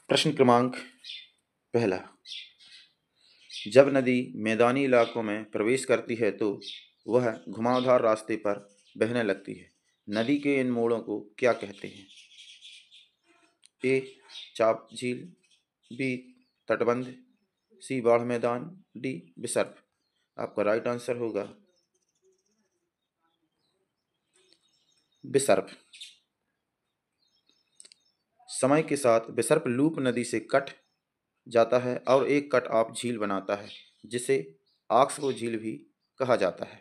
प्रश्न क्रमांक पहला। जब नदी मैदानी इलाकों में प्रवेश करती है तो वह घुमावदार रास्ते पर बहने लगती है। नदी के इन मोड़ों को क्या कहते हैं? ए. चाप झील, बी. तटबंध, सी. बाढ़ मैदान, डी. विसर्प। आपका राइट आंसर होगा विसर्प। समय के साथ विसर्प लूप नदी से कट जाता है और एक कट ऑफ झील बनाता है, जिसे ऑक्सबो झील भी कहा जाता है।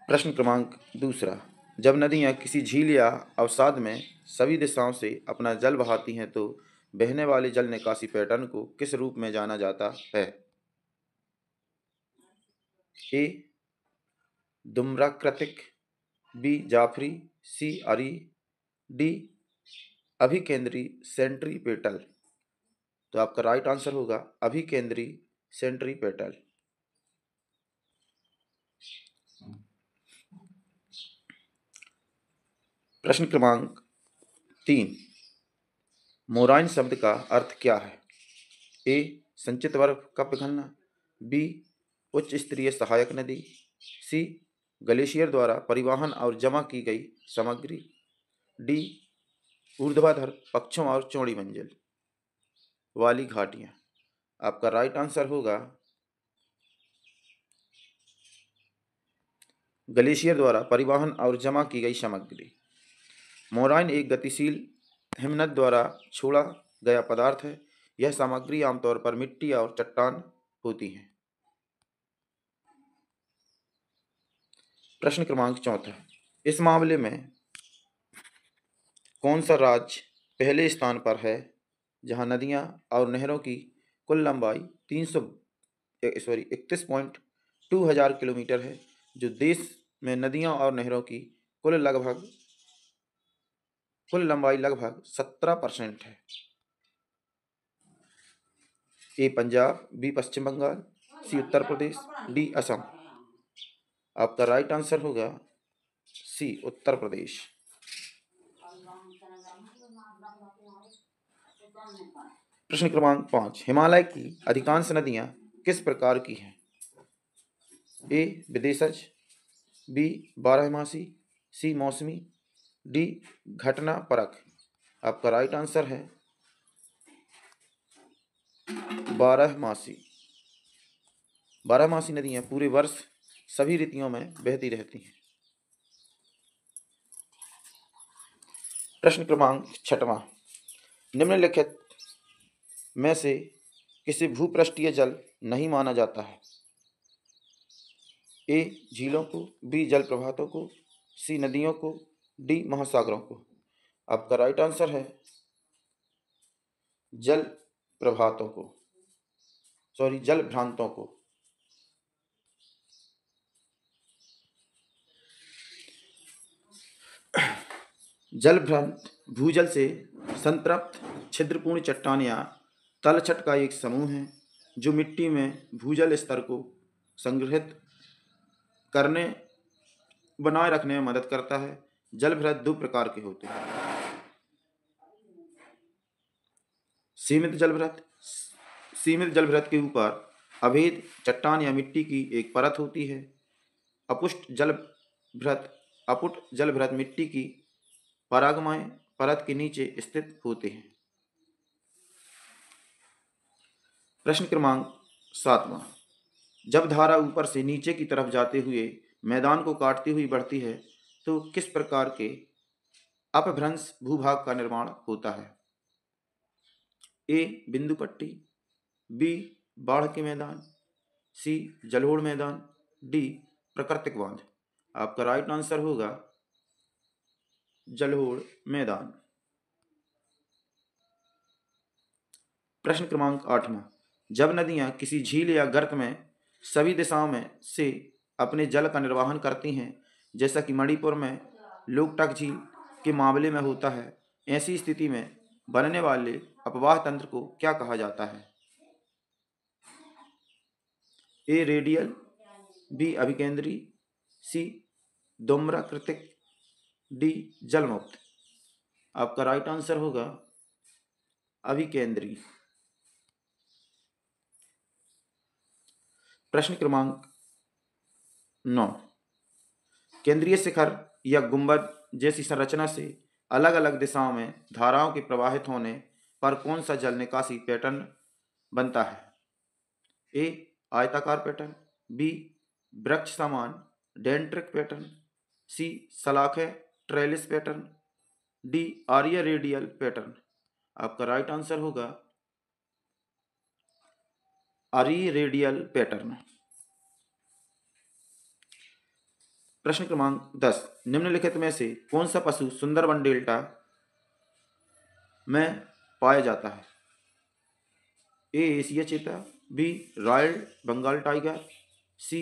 प्रश्न क्रमांक दूसरा। जब नदियाँ किसी झील या अवसाद में सभी दिशाओं से अपना जल बहाती हैं तो बहने वाले जल निकासी पैटर्न को किस रूप में जाना जाता है? ए. धूम्राकृतिक, बी. जाफरी, सी. अरी, डी. अभिकेंद्री सेंट्रीपेटल। तो आपका राइट आंसर होगा अभिकेंद्री सेंट्रीपेटल। प्रश्न क्रमांक 3। मोराइन शब्द का अर्थ क्या है? ए. संचित बर्फ का पिघलना, बी. उच्च स्तरीय सहायक नदी, सी. ग्लेशियर द्वारा परिवहन और जमा की गई सामग्री, डी. ऊर्ध्वाधर पक्षों और चौड़ी मंजिल वाली घाटियां। आपका राइट आंसर होगा ग्लेशियर द्वारा परिवहन और जमा की गई सामग्री। मोराइन एक गतिशील हिमनद द्वारा छोड़ा गया पदार्थ है। यह सामग्री आमतौर पर मिट्टी और चट्टान होती है। प्रश्न क्रमांक 4। इस मामले में कौन सा राज्य पहले स्थान पर है जहां नदियां और नहरों की कुल लंबाई 31.2 हजार किलोमीटर है, जो देश में नदियों और नहरों की कुल लंबाई लगभग 17% है? ए. पंजाब, बी. पश्चिम बंगाल, सी. उत्तर प्रदेश, डी. असम। आपका राइट आंसर होगा सी. उत्तर प्रदेश। प्रश्न क्रमांक 5। हिमालय की अधिकांश नदियां किस प्रकार की हैं? ए. विदेशज, बी. बारहमासी, सी. मौसमी, डी. घटना परक। आपका राइट आंसर है बारहमासी। बारहमासी नदियां पूरे वर्ष सभी ऋतुओं में बहती रहती हैं। प्रश्न क्रमांक 6। निम्नलिखित में से किसे भूपृष्ठीय जल नहीं माना जाता है? ए. झीलों को, बी. जल प्रपातों को, सी. नदियों को, डी. महासागरों को। आपका राइट आंसर है जल प्रभातों को, जल भ्रांतों को। जल भ्रांत भूजल से संतृप्त छिद्रपूर्ण चट्टान या तलछट का एक समूह है जो मिट्टी में भूजल स्तर को संग्रहित करने बनाए रखने में मदद करता है। जल भ्रत दो प्रकार के होते हैं। सीमित जल भ्रत के ऊपर अभेद चट्टान या मिट्टी की एक परत होती है। अपुट जल भ्रत मिट्टी की परागमय परत के नीचे स्थित होते हैं। प्रश्न क्रमांक 7। जब धारा ऊपर से नीचे की तरफ जाते हुए मैदान को काटती हुई बढ़ती है तो किस प्रकार के अपभ्रंश भूभाग का निर्माण होता है? ए. बिंदु पट्टी, बी. बाढ़ के मैदान, सी. जलोढ़ मैदान, डी. प्राकृतिक बांध। आपका राइट आंसर होगा जलोढ़ मैदान। प्रश्न क्रमांक 8। जब नदियां किसी झील या गर्त में सभी दिशाओं में से अपने जल का निर्वहन करती हैं, जैसा कि मणिपुर में लोकटक झील के मामले में होता है, ऐसी स्थिति में बनने वाले अपवाह तंत्र को क्या कहा जाता है? ए. Radial, B. अभिकेंद्री, सी. धूम्राकृतिक, डी. जलमुक्त। आपका राइट आंसर होगा अभिकेंद्री। प्रश्न क्रमांक 9, केंद्रीय शिखर या गुंबद जैसी संरचना से अलग अलग दिशाओं में धाराओं के प्रवाहित होने पर कौन सा जल निकासी पैटर्न बनता है? ए आयताकार पैटर्न, बी वृक्ष समान डेंट्रिक पैटर्न, सी सलाखे ट्रेलिस पैटर्न, डी आर्य रेडियल पैटर्न। आपका राइट आंसर होगा आर्य रेडियल पैटर्न। प्रश्न क्रमांक 10, निम्नलिखित में से कौन सा पशु सुंदरबन डेल्टा में पाया जाता है? ए एशिया चीता, बी रॉयल बंगाल टाइगर, सी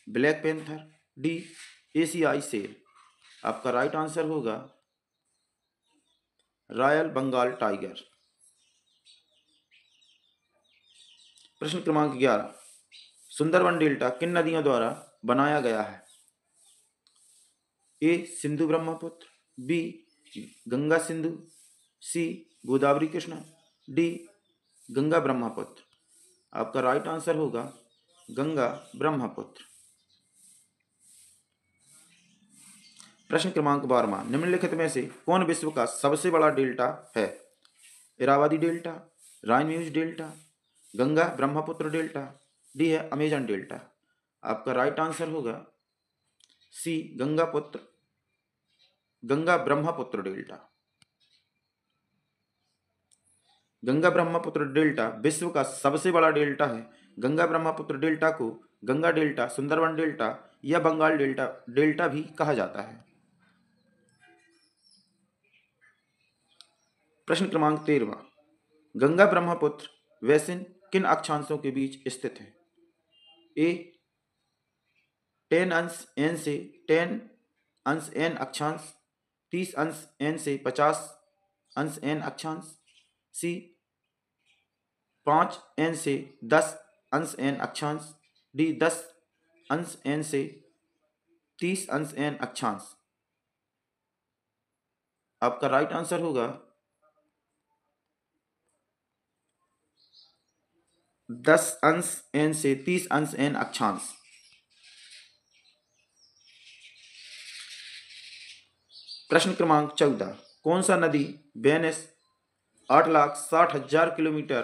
ब्लैक पैंथर, डी एशियाई शेर। आपका राइट आंसर होगा रॉयल बंगाल टाइगर। प्रश्न क्रमांक 11, सुंदरबन डेल्टा किन नदियों द्वारा बनाया गया है? ए सिंधु ब्रह्मपुत्र, बी गंगा सिंधु, सी गोदावरी कृष्णा, डी गंगा ब्रह्मपुत्र। आपका राइट आंसर होगा गंगा ब्रह्मपुत्र। प्रश्न क्रमांक 12, निम्नलिखित में से कौन विश्व का सबसे बड़ा डेल्टा है? Irrawaddy delta, Rhine Meuse delta, Ganga Brahmaputra delta, D है अमेजन डेल्टा। आपका राइट आंसर होगा C Ganga Brahmaputra delta. Ganga Brahmaputra delta विश्व का सबसे बड़ा डेल्टा है। गंगा ब्रह्मपुत्र डेल्टा को गंगा डेल्टा, सुंदरबन डेल्टा या बंगाल डेल्टा भी कहा जाता है। प्रश्न क्रमांक 13, गंगा ब्रह्मपुत्र बेसिन किन अक्षांशों के बीच स्थित है? ए 10 अंश एन से 10 अंश एन अक्षांश, 30 अंश एन से 50 अंश एन अक्षांश, सी 5 एन से 10 अंश एन अक्षांश, डी 10 अंश एन से 30 अंश एन अक्षांश। आपका राइट आंसर होगा 10 अंश एन से 30 अंश एन अक्षांश। प्रश्न क्रमांक 14, कौन सा नदी वेनिस 8,60,000 किलोमीटर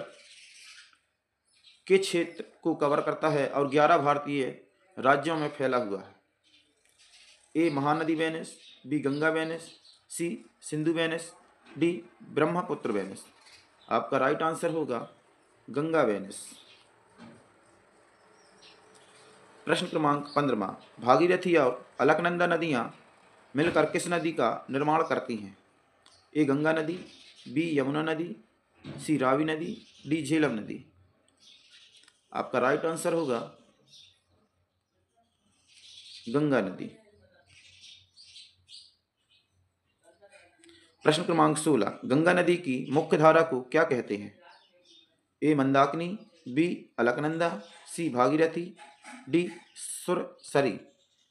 के क्षेत्र को कवर करता है और 11 भारतीय राज्यों में फैला हुआ है? ए महानदी वेनिस, बी गंगा वेनिस, सी सिंधु वेनिस, डी ब्रह्मपुत्र वेनिस। आपका राइट आंसर होगा गंगा वेनिस। प्रश्न क्रमांक 15, भागीरथी और अलकनंदा नदियां मिलकर किस नदी का निर्माण करती हैं? ए गंगा नदी, बी यमुना नदी, सी रावी नदी, डी झेलम नदी। आपका राइट आंसर होगा गंगा नदी। प्रश्न क्रमांक 16, गंगा नदी की मुख्य धारा को क्या कहते हैं? ए मंदाकिनी, बी अलकनंदा, सी भागीरथी, डी सुरसरी।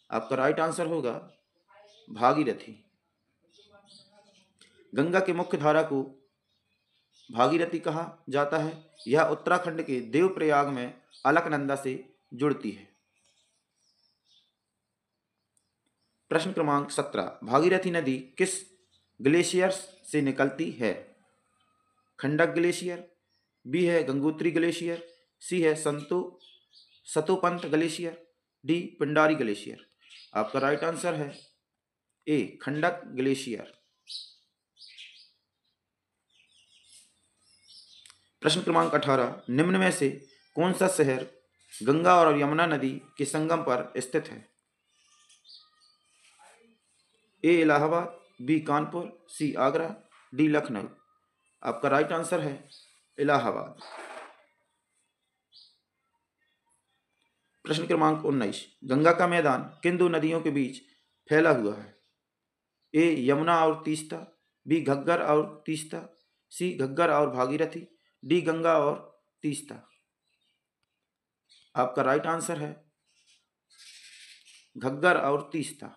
आपका राइट आंसर होगा भागीरथी। गंगा की मुख्य धारा को भागीरथी कहा जाता है। यह उत्तराखंड के देवप्रयाग में अलकनंदा से जुड़ती है। प्रश्न क्रमांक 17, भागीरथी नदी किस ग्लेशियर से निकलती है? खंडक ग्लेशियर, बी है गंगोत्री ग्लेशियर, सी है Satopanth glacier, D Pindari glacier. आपका राइट आंसर है ए खंडक ग्लेशियर। प्रश्न क्रमांक 18, निम्न में से कौन सा शहर गंगा और यमुना नदी के संगम पर स्थित है? ए इलाहाबाद, बी कानपुर, सी आगरा, डी लखनऊ। आपका राइट आंसर है इलाहाबाद। प्रश्न क्रमांक 19, गंगा का मैदान किन दो नदियों के बीच फैला हुआ है? ए यमुना और तीस्ता, बी घग्गर और तीस्ता, सी घग्गर और भागीरथी, डी गंगा और तीस्ता। आपका राइट आंसर है घग्गर और तीस्ता।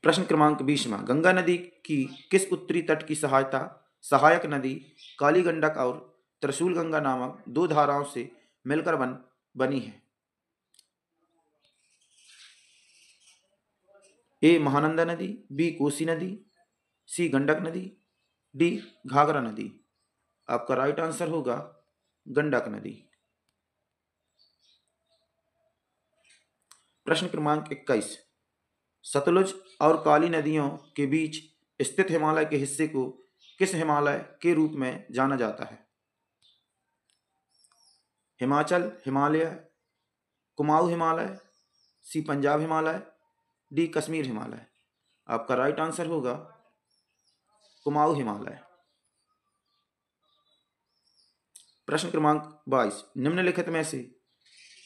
प्रश्न क्रमांक 20वां, गंगा नदी की किस उत्तरी तट की सहायक नदी काली गंडक और त्रिशूल गंगा नामक दो धाराओं से मिलकर बनी है? ए महानंदा नदी, बी कोसी नदी, सी गंडक नदी, डी घाघरा नदी। आपका राइट आंसर होगा गंडक नदी। प्रश्न क्रमांक 21, सतलुज और काली नदियों के बीच स्थित हिमालय के हिस्से को किस हिमालय के रूप में जाना जाता है? हिमाचल हिमालय, कुमाऊं हिमालय, सी पंजाब हिमालय, डी कश्मीर हिमालय। आपका राइट आंसर होगा कुमाऊं हिमालय। प्रश्न क्रमांक 22, निम्नलिखित में से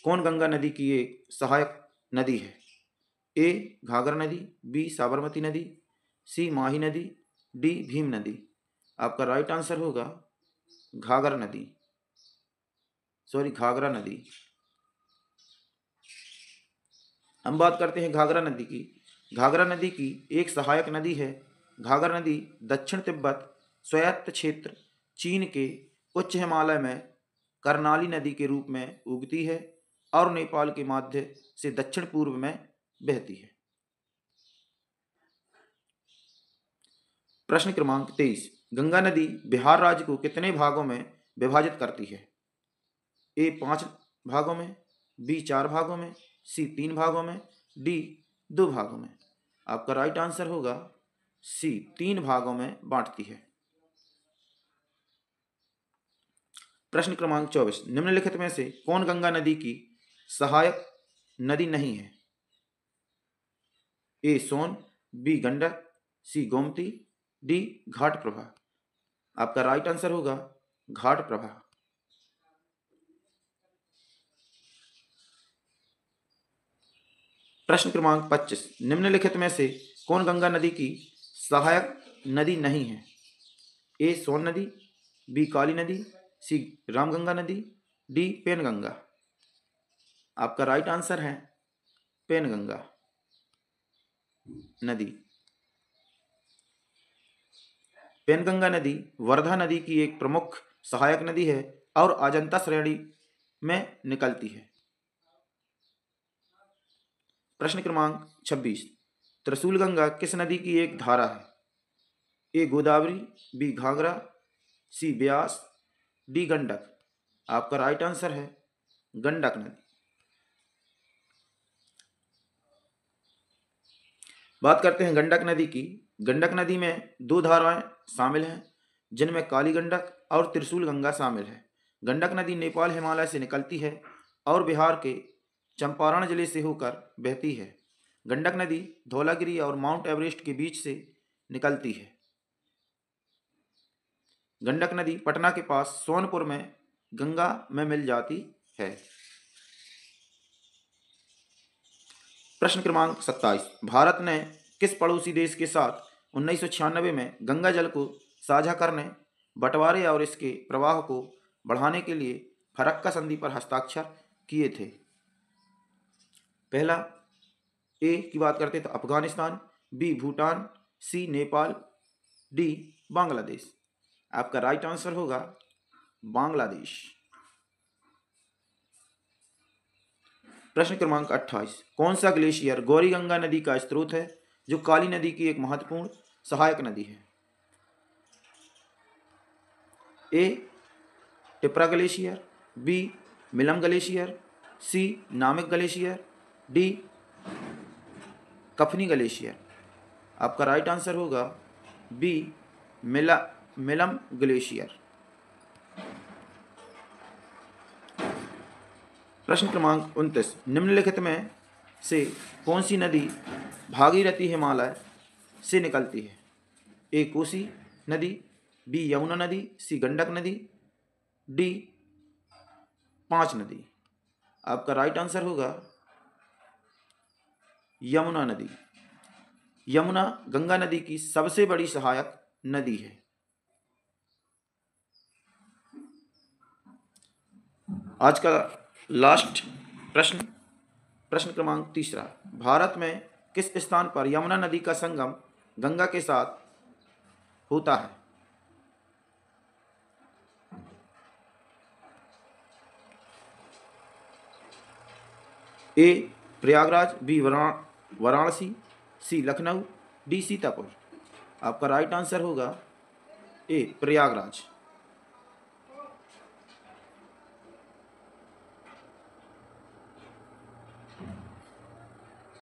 कौन गंगा नदी की एक सहायक नदी है? ए घाघरा नदी, बी साबरमती नदी, सी माही नदी, डी भीम नदी। आपका राइट आंसर होगा घाघरा नदी, घाघरा नदी। हम बात करते हैं घाघरा नदी की। घाघरा नदी की एक सहायक नदी है। घाघरा नदी दक्षिण तिब्बत स्वायत्त क्षेत्र चीन के उच्च हिमालय में कर्णाली नदी के रूप में उगती है और नेपाल के माध्य से दक्षिण पूर्व में बहती है। प्रश्न क्रमांक 23, गंगा नदी बिहार राज्य को कितने भागों में विभाजित करती है? ए 5 भागों में, बी 4 भागों में, सी 3 भागों में, डी 2 भागों में। आपका राइट आंसर होगा सी 3 भागों में बांटती है। प्रश्न क्रमांक 24, निम्नलिखित में से कौन गंगा नदी की सहायक नदी नहीं है? ए सोन, बी गंडक, सी गोमती, डी घाट प्रभा। आपका राइट आंसर होगा घाट प्रभा। प्रश्न क्रमांक 25, निम्नलिखित में से कौन गंगा नदी की सहायक नदी नहीं है? ए सोन नदी, बी काली नदी, सी रामगंगा नदी, डी पेनगंगा। आपका राइट आंसर है पेनगंगा नदी। पेनगंगा नदी वर्धा नदी की एक प्रमुख सहायक नदी है और अजंता श्रेणी में निकलती है। प्रश्न क्रमांक 26, त्रिशूल गंगा किस नदी की एक धारा है? ए गोदावरी, बी घाघरा, सी ब्यास, डी गंडक। आपका राइट आंसर है गंडक नदी। बात करते हैं गंडक नदी की। गंडक नदी में 2 धाराएं शामिल हैं जिनमें काली गंडक और त्रिशूल गंगा शामिल है। गंडक नदी नेपाल हिमालय से निकलती है और बिहार के चंपारण जिले से होकर बहती है। गंडक नदी धौलागिरी और माउंट एवरेस्ट के बीच से निकलती है। गंडक नदी पटना के पास सोनपुर में गंगा में मिल जाती है। प्रश्न क्रमांक 27, भारत ने किस पड़ोसी देश के साथ 1996 में गंगा जल को साझा करने, बंटवारे और इसके प्रवाह को बढ़ाने के लिए फरक्का संधि पर हस्ताक्षर किए थे? पहला ए की बात करते तो अफगानिस्तान, बी भूटान, सी नेपाल, डी बांग्लादेश। आपका राइट आंसर होगा बांग्लादेश। प्रश्न क्रमांक 28, कौन सा ग्लेशियर गौरी गंगा नदी का स्रोत है जो काली नदी की एक महत्वपूर्ण सहायक नदी है? A Tipra glacier, B Milam glacier, C Namik glacier, D Kafni glacier. आपका राइट आंसर होगा बी मिलम ग्लेशियर। प्रश्न क्रमांक 29, निम्नलिखित में से कौन सी नदी भागीरथी हिमालय से निकलती है? ए कोसी नदी, बी यमुना नदी, सी गंडक नदी, डी 5 नदी। आपका राइट आंसर होगा यमुना नदी। यमुना गंगा नदी की सबसे बड़ी सहायक नदी है। आज का लास्ट प्रश्न क्रमांक 30, भारत में किस स्थान पर यमुना नदी का संगम गंगा के साथ होता है? ए प्रयागराज, बी वाराणसी, सी लखनऊ, डी सीतापुर। आपका राइट आंसर होगा ए प्रयागराज।